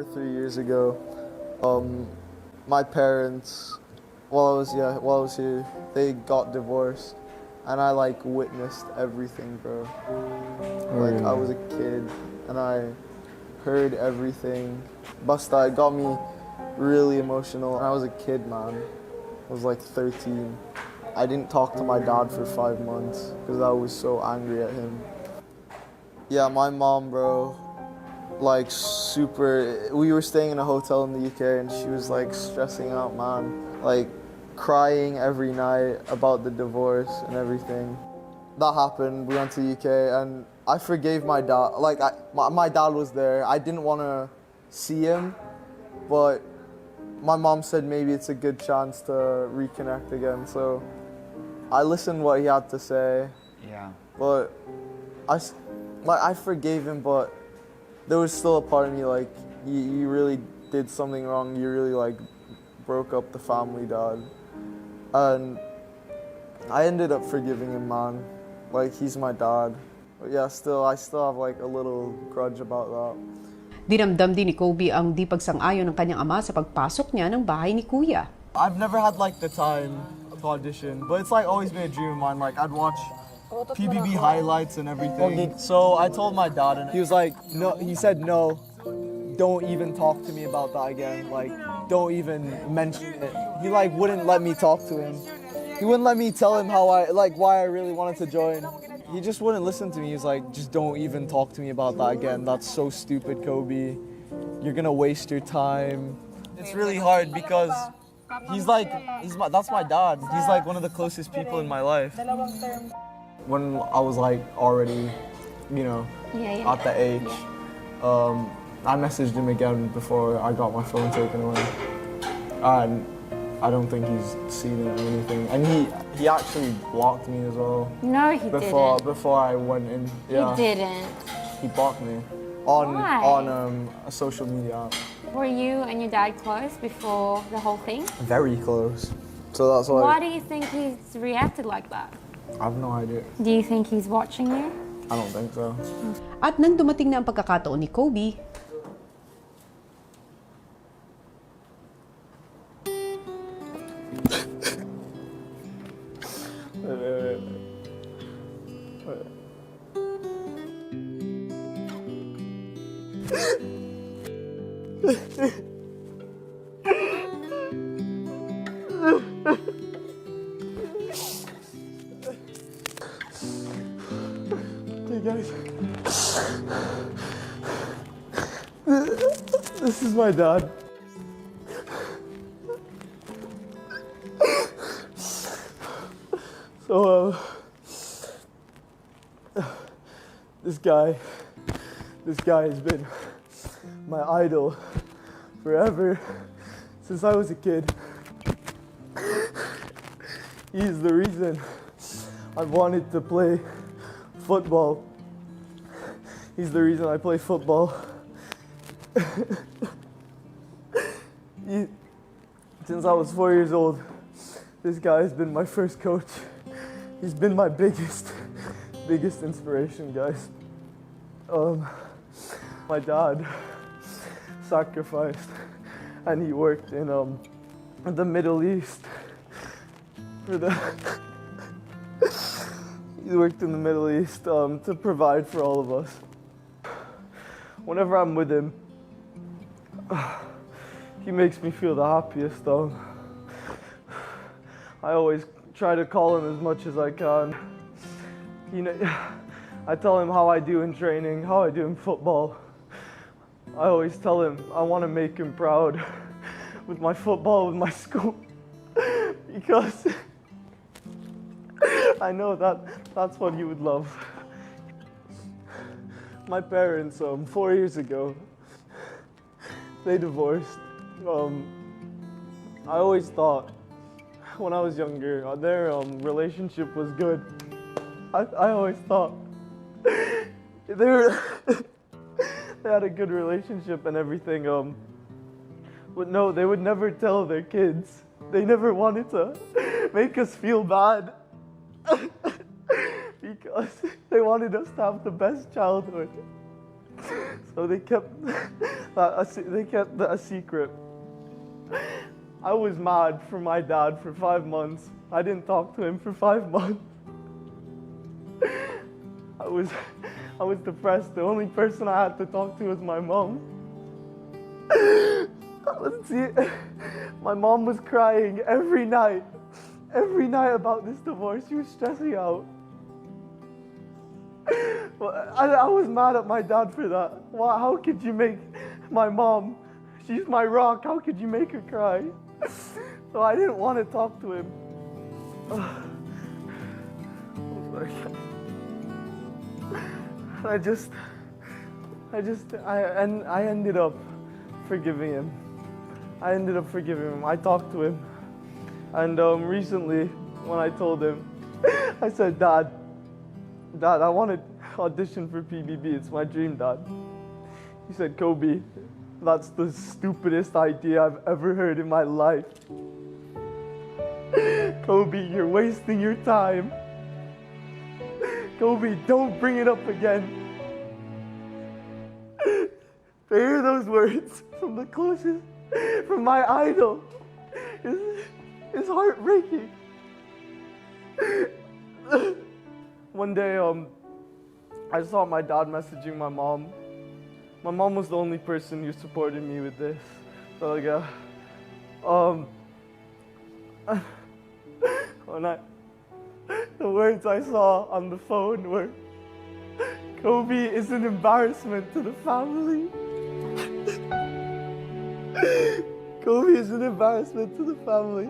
or 3 years ago, my parents, while I was here, they got divorced, and I like witnessed everything, bro. Like I was a kid, and I heard everything. Basta, it got me really emotional. And I was a kid, man. I was like 13. I didn't talk to my dad for 5 months because I was so angry at him. Yeah, my mom, bro, like super, we were staying in a hotel in the UK and she was like stressing out, man. Like crying every night about the divorce and everything. That happened, we went to the UK and I forgave my dad. Like my dad was there. I didn't want to see him, but my mom said maybe it's a good chance to reconnect again. So I listened what he had to say. Yeah. But I forgave him, but there was still a part of me like, you really did something wrong. You really like broke up the family, Dad. And I ended up forgiving him, man. Like he's my dad. But yeah, I still have like a little grudge about that. Dinamdam din ni Kobie ang di pagsang-ayon ng kanyang ama sa pagpasok niya ng bahay ni Kuya. I've never had like the time to audition, but it's like always been a dream of mine. Like I'd watch PBB highlights and everything. So I told my dad and he was like, no, he said no, don't even talk to me about that again. Like, don't even mention it. He like wouldn't let me talk to him. He wouldn't let me tell him why I really wanted to join. He just wouldn't listen to me. He was like, just don't even talk to me about that again. That's so stupid, Kobie. You're gonna waste your time. It's really hard because that's my dad. He's like one of the closest people in my life. When I was like already, at the age, I messaged him again before I got my phone taken away. And I don't think he's seen it or anything. And he actually blocked me as well. No, he didn't. Before I went in. Yeah. He didn't. He blocked me on a social media app. Were you and your dad close before the whole thing? Very close. So that's why. Why do you think he's reacted like that? I have no idea. Do you think he's watching you? I don't think so. At nang dumating na ang pagkakataon ni Kobie, Hey guys, this is my dad. So this guy has been my idol forever, since I was a kid. He's the reason I wanted to play football. He's the reason I play football. Since I was 4 years old, this guy has been my first coach. He's been my biggest inspiration, guys. My dad sacrificed, and he worked in the Middle East he worked in the Middle East to provide for all of us. Whenever I'm with him, he makes me feel the happiest. I always try to call him as much as I can. I tell him how I do in training, how I do in football. I always tell him I want to make him proud with my football, with my school, because I know that's what he would love. My parents, 4 years ago, they divorced. I always thought, when I was younger, their relationship was good. I always thought they had a good relationship and everything. But no, they would never tell their kids. They never wanted to make us feel bad. Because they wanted us to have the best childhood. So they kept a secret. I was mad for my dad for 5 months. I didn't talk to him for 5 months. I was depressed. The only person I had to talk to was my mom. Let's see. My mom was crying every night about this divorce. She was stressing out. Well, I was mad at my dad for that. How could you make my mom, she's my rock, how could you make her cry? So I didn't want to talk to him. I ended up forgiving him. I talked to him. And recently, when I told him, I said, Dad, I want to audition for PBB. It's my dream, Dad. He said, Kobie, that's the stupidest idea I've ever heard in my life. Kobie, you're wasting your time. Kobie, don't bring it up again. To hear those words from the closest, from my idol, is heartbreaking. One day, I saw my dad messaging my mom. My mom was the only person who supported me with this. So the words I saw on the phone were, Kobie is an embarrassment to the family. Kobie is an embarrassment to the family.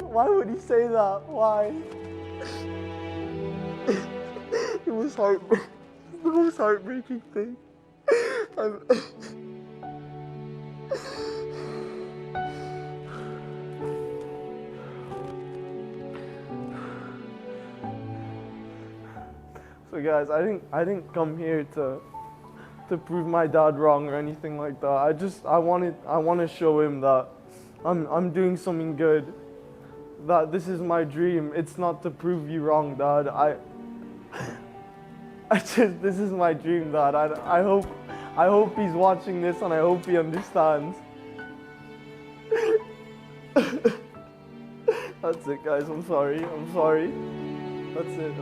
Why would he say that? Why? It was the most heartbreaking thing. So guys, I didn't come here to prove my dad wrong or anything like that. I want to show him that I'm doing something good. That this is my dream. It's not to prove you wrong, Dad. This is my dream, Dad. I hope he's watching this and I hope he understands. That's it, guys. I'm sorry. That's it.